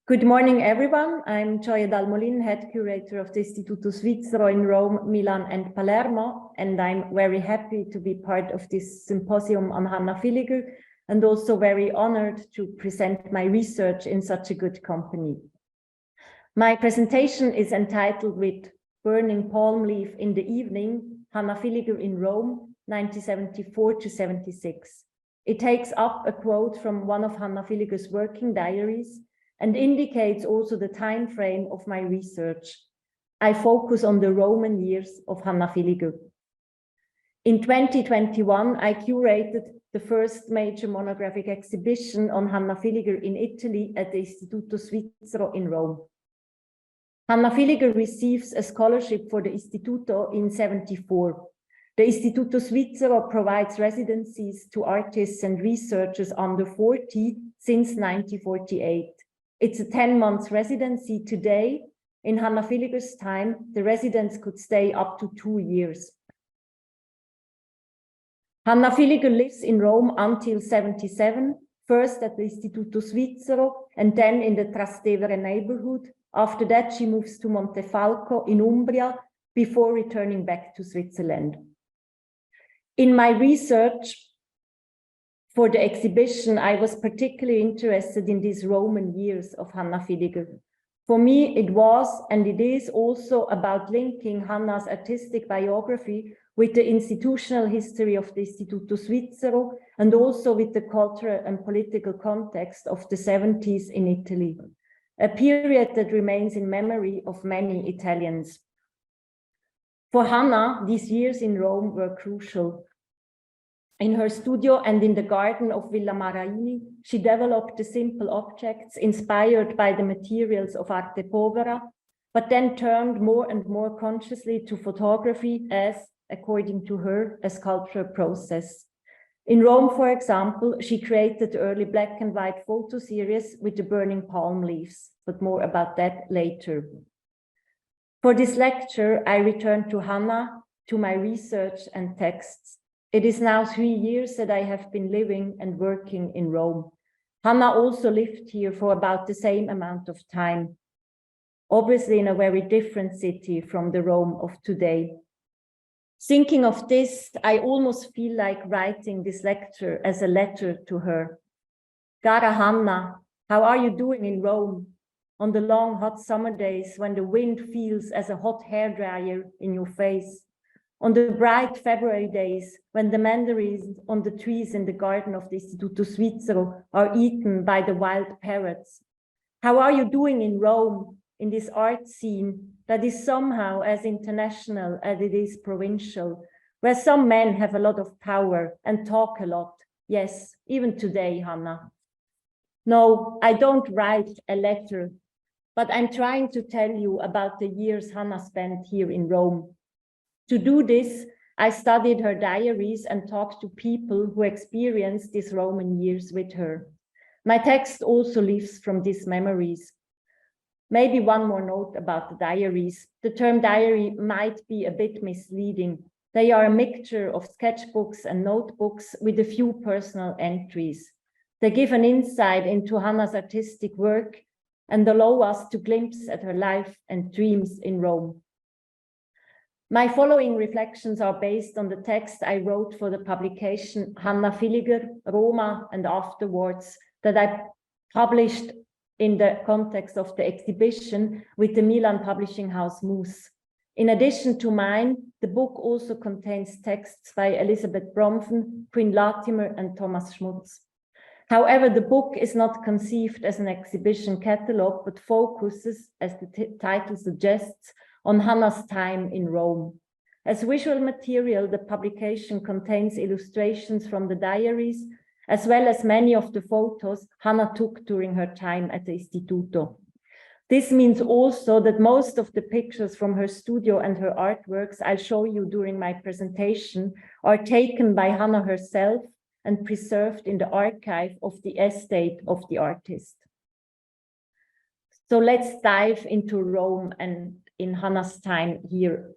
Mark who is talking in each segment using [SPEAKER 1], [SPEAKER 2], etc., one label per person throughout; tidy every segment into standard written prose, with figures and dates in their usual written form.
[SPEAKER 1] Good morning, everyone. I'm Gioia Dal Molin, head curator of the Istituto Svizzero in Rome, Milan, and Palermo, and I'm very happy to be part of this symposium on Hannah Villiger, and also very honored to present my research in such a good company. My presentation is entitled with Burning Palm Leaf in the Evening, Hannah Villiger in Rome, 1974 to 76. It takes up a quote from one of Hannah Villiger's working diaries and indicates also the time frame of my research. I focus on the Roman years of Hannah Villiger. In 2021, I curated the first major monographic exhibition on Hannah Villiger in Italy at the Istituto Svizzero in Rome. Hannah Villiger receives a scholarship for the Istituto in 1974. The Istituto Svizzero provides residencies to artists and researchers under 40 since 1948. It's a 10-month residency today. In Hannah Villiger's time, the residents could stay up to 2 years. Hannah Villiger lives in Rome until 1977, first at the Istituto Svizzero and then in the Trastevere neighborhood. After that, she moves to Montefalco in Umbria before returning back to Switzerland. In my research for the exhibition, I was particularly interested in these Roman years of Hannah Villiger. For me, it was, and it is also about linking Hannah's artistic biography with the institutional history of the Istituto Svizzero and also with the cultural and political context of the 70s in Italy, a period that remains in memory of many Italians. For Hannah, these years in Rome were crucial. In her studio and in the garden of Villa Maraini, she developed the simple objects inspired by the materials of arte povera, but then turned more and more consciously to photography as, according to her, a sculptural process. In Rome, for example, she created the early black and white photo series with the burning palm leaves, but more about that later. For this lecture, I returned to Hannah, to my research and texts. It is now 3 years that I have been living and working in Rome. Hannah also lived here for about the same amount of time, obviously in a very different city from the Rome of today. Thinking of this, I almost feel like writing this lecture as a letter to her. Cara Hannah, how are you doing in Rome? On the long hot summer days when the wind feels as a hot hairdryer in your face. On the bright February days, when the mandarins on the trees in the garden of the Istituto Svizzero are eaten by the wild parrots. How are you doing in Rome, in this art scene that is somehow as international as it is provincial, where some men have a lot of power and talk a lot? Yes, even today, Hannah. No, I don't write a letter, but I'm trying to tell you about the years Hannah spent here in Rome. To do this, I studied her diaries and talked to people who experienced these Roman years with her. My text also lives from these memories. Maybe one more note about the diaries. The term diary might be a bit misleading. They are a mixture of sketchbooks and notebooks with a few personal entries. They give an insight into Hannah's artistic work and allow us to glimpse at her life and dreams in Rome. My following reflections are based on the text I wrote for the publication Hannah Villiger, Roma and Afterwards, that I published in the context of the exhibition with the Milan publishing house Muzeum. In addition to mine, the book also contains texts by Elizabeth Bromfen, Quinn Latimer and Thomas Schmutz. However, the book is not conceived as an exhibition catalogue, but focuses, as the title suggests, on Hannah's time in Rome. As visual material, the publication contains illustrations from the diaries, as well as many of the photos Hannah took during her time at the Istituto. This means also that most of the pictures from her studio and her artworks I'll show you during my presentation are taken by Hannah herself and preserved in the archive of the estate of the artist. So let's dive into Rome and in Hannah's time here.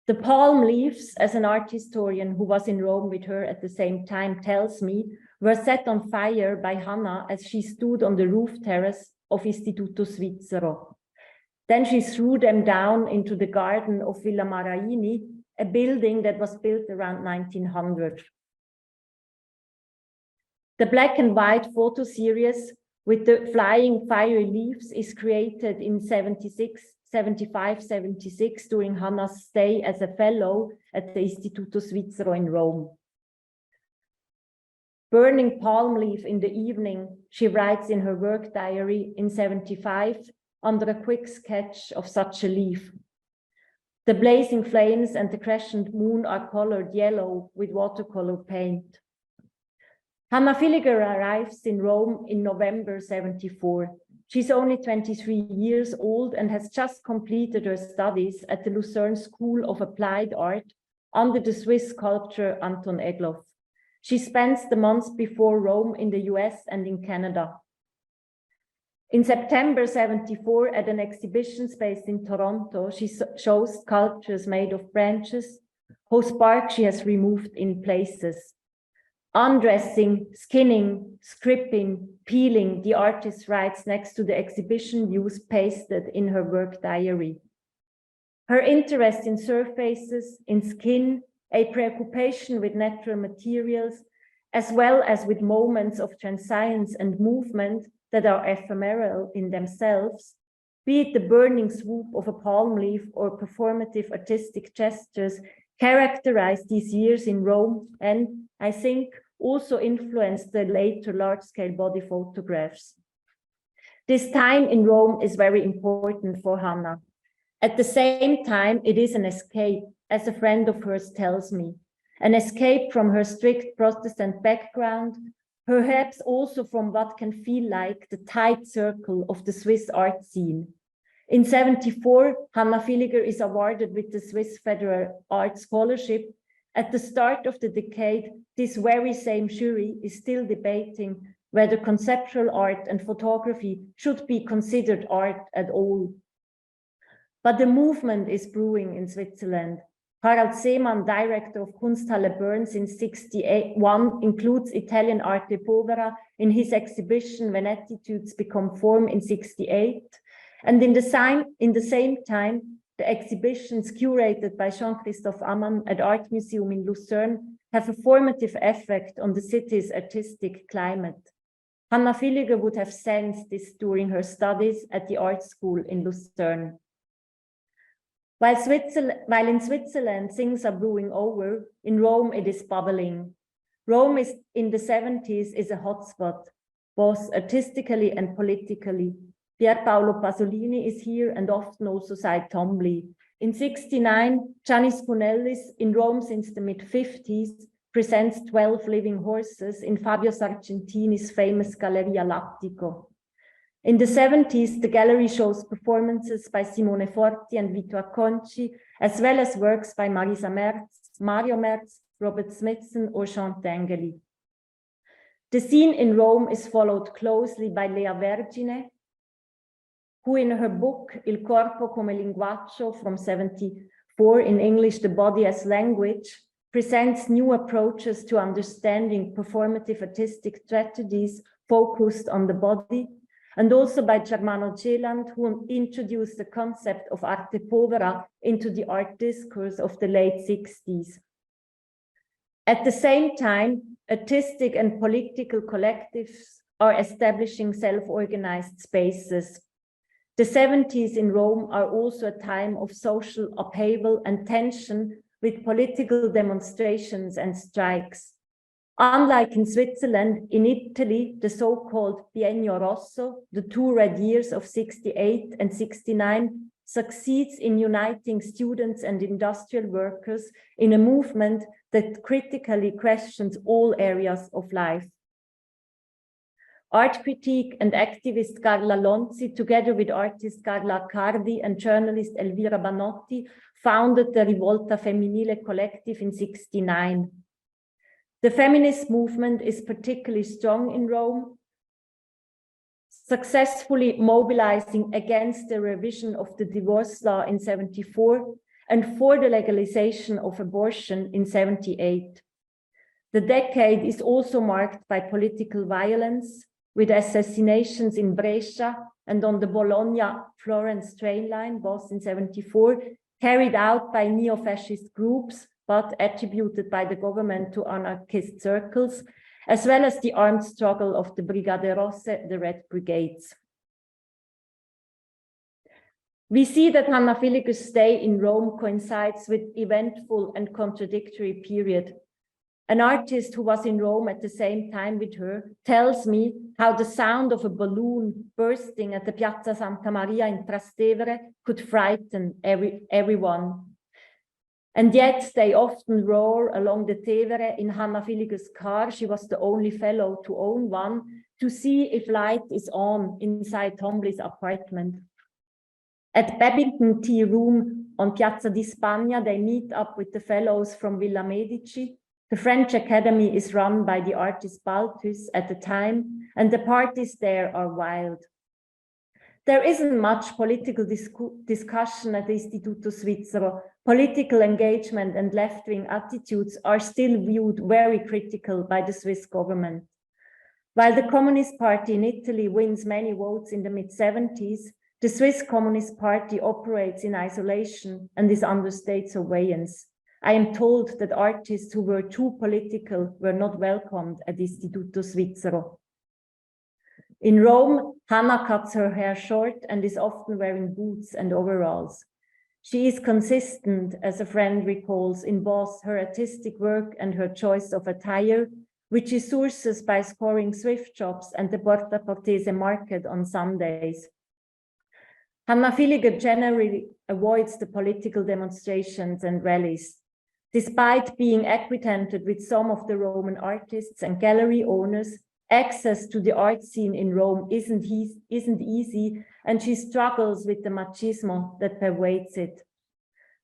[SPEAKER 1] The palm leaves, as an art historian who was in Rome with her at the same time tells me, were set on fire by Hannah as she stood on the roof terrace of Istituto Svizzero. Then she threw them down into the garden of Villa Maraini, a building that was built around 1900. The black and white photo series with the flying fiery leaves is created in 75-76 during Hannah's stay as a fellow at the Istituto Svizzero in Rome. Burning palm leaf in the evening, she writes in her work diary in 75 under a quick sketch of such a leaf. The blazing flames and the crescent moon are colored yellow with watercolor paint. Hannah Villiger arrives in Rome in November 74. She's only 23 years old and has just completed her studies at the Lucerne School of Applied Art under the Swiss sculptor Anton Egloff. She spends the months before Rome in the US and in Canada. In September 74, at an exhibition space in Toronto, she shows sculptures made of branches whose bark she has removed in places. Undressing, skinning, scripting, peeling, the artist writes next to the exhibition views pasted in her work diary. Her interest in surfaces, in skin, a preoccupation with natural materials, as well as with moments of transience and movement that are ephemeral in themselves, be it the burning swoop of a palm leaf or performative artistic gestures, characterized these years in Rome and, I think, also influenced the later large-scale body photographs. This time in Rome is very important for Hannah. At the same time, it is an escape, as a friend of hers tells me, an escape from her strict Protestant background, perhaps also from what can feel like the tight circle of the Swiss art scene. In 74, Hannah Villiger is awarded with the Swiss Federal Art Scholarship. At the start of the decade, this very same jury is still debating whether conceptual art and photography should be considered art at all. But the movement is brewing in Switzerland. Harald Seemann, director of Kunsthalle Bern since 1961, includes Italian arte povera in his exhibition When Attitudes Become Form in 1968. And in the same time, the exhibitions curated by Jean-Christophe Ammann at Art Museum in Lucerne have a formative effect on the city's artistic climate. Hannah Villiger would have sensed this during her studies at the art school in Lucerne. While in Switzerland things are brewing over, in Rome it is bubbling. Rome is in the 70s is a hotspot, both artistically and politically. Pier Paolo Pasolini is here and often also Cy Twombly. In 1969, Gianni Spunellis, in Rome since the mid-50s, presents 12 living horses in Fabio Sargentini's famous Galleria Lattico. In the 70s, the gallery shows performances by Simone Forti and Vito Acconci, as well as works by Marisa Merz, Mario Merz, Robert Smithson, or Jean Tinguely. The scene in Rome is followed closely by Lea Vergine, who in her book Il corpo come linguaggio from 1974, in English, The Body as Language, presents new approaches to understanding performative artistic strategies focused on the body, and also by Germano Celand, who introduced the concept of arte povera into the art discourse of the late 60s. At the same time, artistic and political collectives are establishing self-organized spaces. The 70s in Rome are also a time of social upheaval and tension with political demonstrations and strikes. Unlike in Switzerland, in Italy, the so-called Biennio Rosso, the 2 red years of 68 and 69, succeeds in uniting students and industrial workers in a movement that critically questions all areas of life. Art critique and activist Carla Lonzi, together with artist Carla Accardi and journalist Elvira Banotti, founded the Rivolta Femminile collective in 1969. The feminist movement is particularly strong in Rome, successfully mobilizing against the revision of the divorce law in 1974 and for the legalization of abortion in 1978. The decade is also marked by political violence, with assassinations in Brescia and on the Bologna-Florence train line, both in 74, carried out by neo-fascist groups, but attributed by the government to anarchist circles, as well as the armed struggle of the Brigate Rosse, the Red Brigades. We see that Hannah Villiger's stay in Rome coincides with eventful and contradictory period. An artist who was in Rome at the same time with her tells me how the sound of a balloon bursting at the Piazza Santa Maria in Trastevere could frighten everyone. And yet they often roar along the Tevere in Hannah Villiger's car. She was the only fellow to own one, to see if light is on inside Tombly's apartment. At Babington Tea Room on Piazza di Spagna, they meet up with the fellows from Villa Medici. The French Academy is run by the artist Balthus at the time, and the parties there are wild. There isn't much political discussion at the Istituto Svizzero. Political engagement and left-wing attitudes are still viewed very critical by the Swiss government. While the Communist Party in Italy wins many votes in the mid-70s, the Swiss Communist Party operates in isolation and is under state surveillance. I am told that artists who were too political were not welcomed at Istituto Svizzero. In Rome, Hannah cuts her hair short and is often wearing boots and overalls. She is consistent, as a friend recalls, in both her artistic work and her choice of attire, which she sources by scoring thrift shops and the Porta Portese market on Sundays. Hannah Villiger generally avoids the political demonstrations and rallies. Despite being acquainted with some of the Roman artists and gallery owners, access to the art scene in Rome isn't easy, and she struggles with the machismo that pervades it.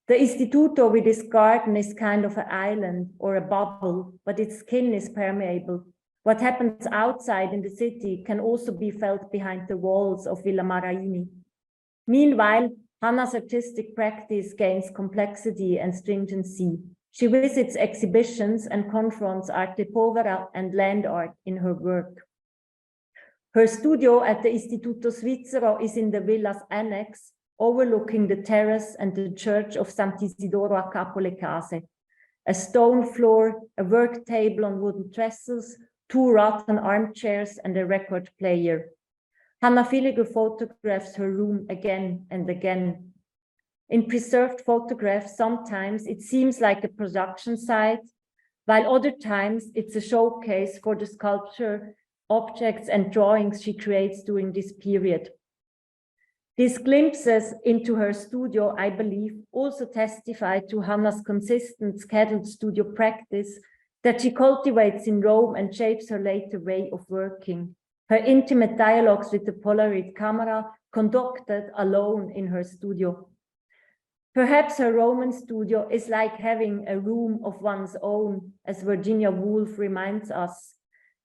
[SPEAKER 1] The Istituto with its garden is kind of an island or a bubble, but its skin is permeable. What happens outside in the city can also be felt behind the walls of Villa Maraini. Meanwhile, Hannah's artistic practice gains complexity and stringency. She visits exhibitions and confronts arte povera and land art in her work. Her studio at the Istituto Svizzero is in the villa's annex, overlooking the terrace and the church of Sant'Isidoro a Capo le Case. A stone floor, a work table on wooden trestles, 2 rotten armchairs, and a record player. Hannah Villiger photographs her room again and again. In preserved photographs, sometimes it seems like a production site, while other times it's a showcase for the sculpture, objects, and drawings she creates during this period. These glimpses into her studio, I believe, also testify to Hannah's consistent scheduled studio practice that she cultivates in Rome and shapes her later way of working. Her intimate dialogues with the Polaroid camera conducted alone in her studio. Perhaps her Roman studio is like having a room of one's own, as Virginia Woolf reminds us,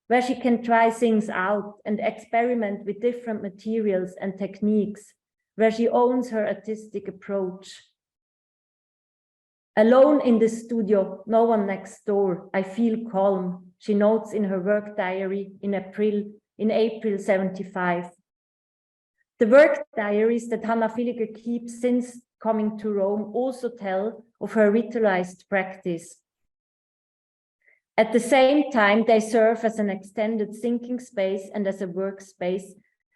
[SPEAKER 1] where she can try things out and experiment with different materials and techniques, where she owns her artistic approach. Alone in the studio, no one next door, I feel calm, she notes in her work diary in April 75. The work diaries that Hannah Villiger keeps since coming to Rome also tell of her ritualized practice. At the same time, they serve as an extended thinking space and as a workspace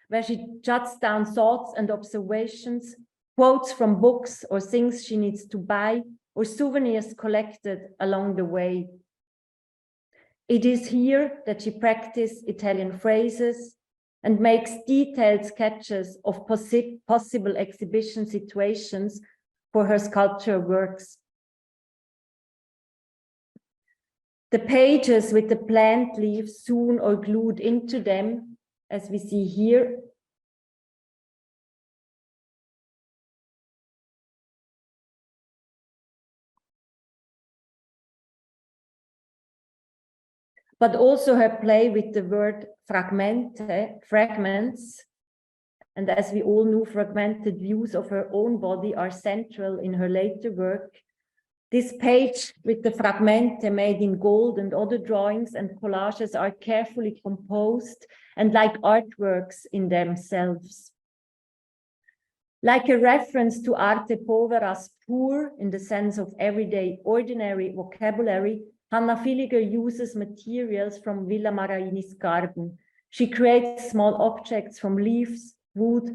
[SPEAKER 1] where she jots down thoughts and observations, quotes from books or things she needs to buy, or souvenirs collected along the way. It is here that she practices Italian phrases and makes detailed sketches of possible exhibition situations for her sculpture works. The pages with the plant leaves sewn or glued into them, as we see here, but also her play with the word fragments. And as we all know, fragmented views of her own body are central in her later work. This page with the fragmente made in gold and other drawings and collages are carefully composed and like artworks in themselves. Like a reference to arte povera's poor, in the sense of everyday, ordinary vocabulary, Hannah Villiger uses materials from Villa Maraini's garden. She creates small objects from leaves, wood,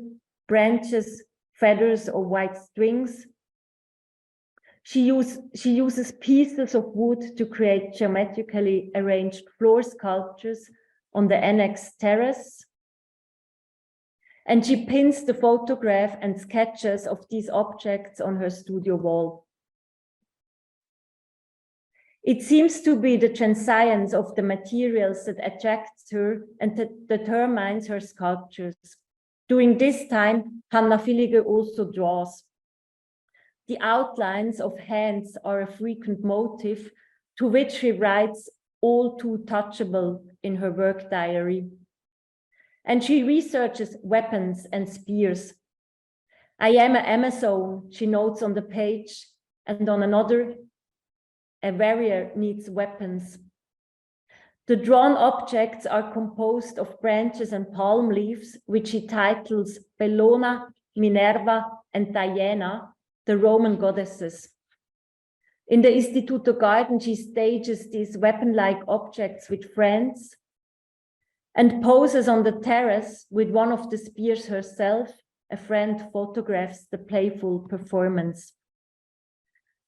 [SPEAKER 1] branches, feathers, or white strings. She uses pieces of wood to create geometrically arranged floor sculptures on the annex terrace. And she pins the photograph and sketches of these objects on her studio wall. It seems to be the transience of the materials that attracts her and that determines her sculptures. During this time, Hannah Villiger also draws. The outlines of hands are a frequent motif to which she writes all too touchable in her work diary. And she researches weapons and spears. I am an Amazon, she notes on the page, and on another, a warrior needs weapons. The drawn objects are composed of branches and palm leaves, which she titles Bellona, Minerva, and Diana, the Roman goddesses. In the Istituto garden, she stages these weapon-like objects with friends and poses on the terrace with one of the spears herself. A friend photographs the playful performance.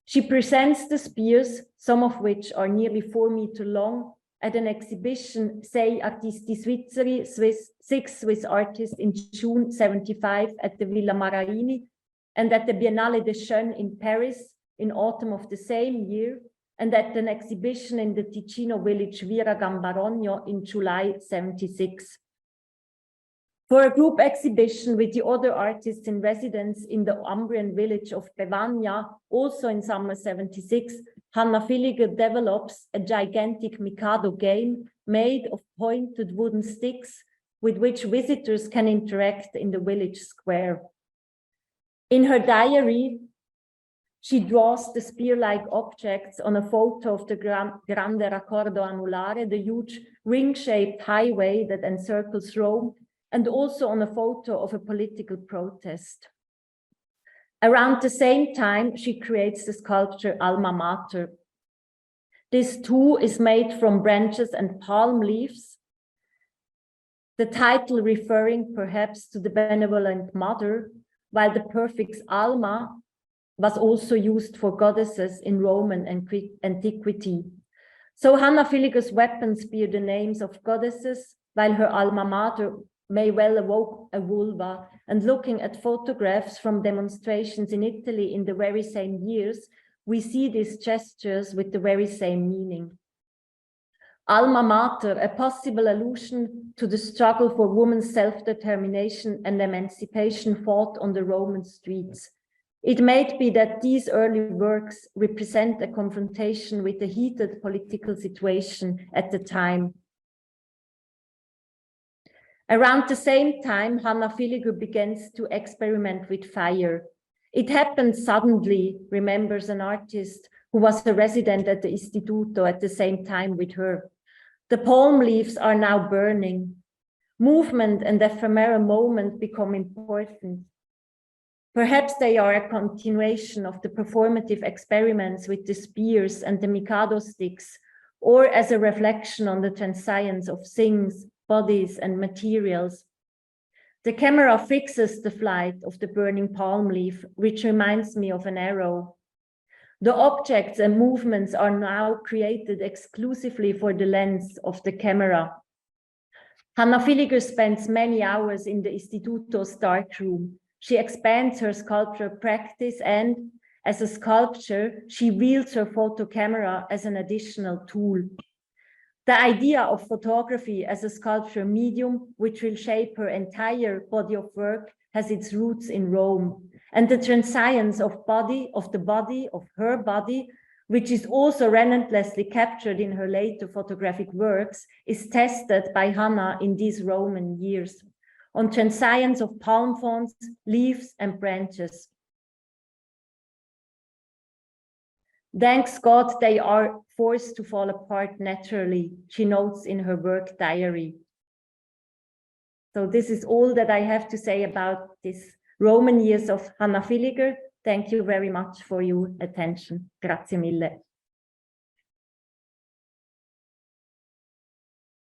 [SPEAKER 1] She presents the spears, some of which are nearly 4 meters long, at an exhibition, Sei Artisti Svizzeri, 6 Swiss artists in June 75 at the Villa Maraini, and at the Biennale des Jeunes in Paris in autumn of the same year, and at an exhibition in the Ticino village Vira Gambarogno in July 76. For a group exhibition with the other artists in residence in the Umbrian village of Bevagna, also in summer 76, Hannah Villiger develops a gigantic Mikado game made of pointed wooden sticks with which visitors can interact in the village square. In her diary, she draws the spear-like objects on a photo of the Grande Raccordo Anulare, the huge ring-shaped highway that encircles Rome, and also on a photo of a political protest. Around the same time, she creates the sculpture Alma Mater. This too is made from branches and palm leaves, the title referring perhaps to the benevolent mother, while the prefix Alma was also used for goddesses in Roman antiquity. So Hannah Villiger's weapons bear the names of goddesses, while her alma mater may well evoke a vulva. And looking at photographs from demonstrations in Italy in the very same years, we see these gestures with the very same meaning. Alma mater, a possible allusion to the struggle for women's self-determination and emancipation fought on the Roman streets. It may be that these early works represent a confrontation with the heated political situation at the time. Around the same time, Hannah Villiger begins to experiment with fire. It happened suddenly, remembers an artist who was a resident at the Istituto at the same time with her. The palm leaves are now burning. Movement and ephemeral moment become important. Perhaps they are a continuation of the performative experiments with the spears and the Mikado sticks, or as a reflection on the transience of things, bodies, and materials. The camera fixes the flight of the burning palm leaf, which reminds me of an arrow. The objects and movements are now created exclusively for the lens of the camera. Hannah Villiger spends many hours in the Istituto's darkroom. She expands her sculpture practice and, as a sculptor, she wields her photo camera as an additional tool. The idea of photography as a sculpture medium, which will shape her entire body of work, has its roots in Rome. And the transience of her body, which is also relentlessly captured in her later photographic works, is tested by Hannah in these Roman years, on transience of palm fronds, leaves, and branches. Thanks God, they are forced to fall apart naturally, she notes in her work diary. So this is all that I have to say about this Roman Years of Hannah Villiger. Thank you very much for your attention. Grazie mille.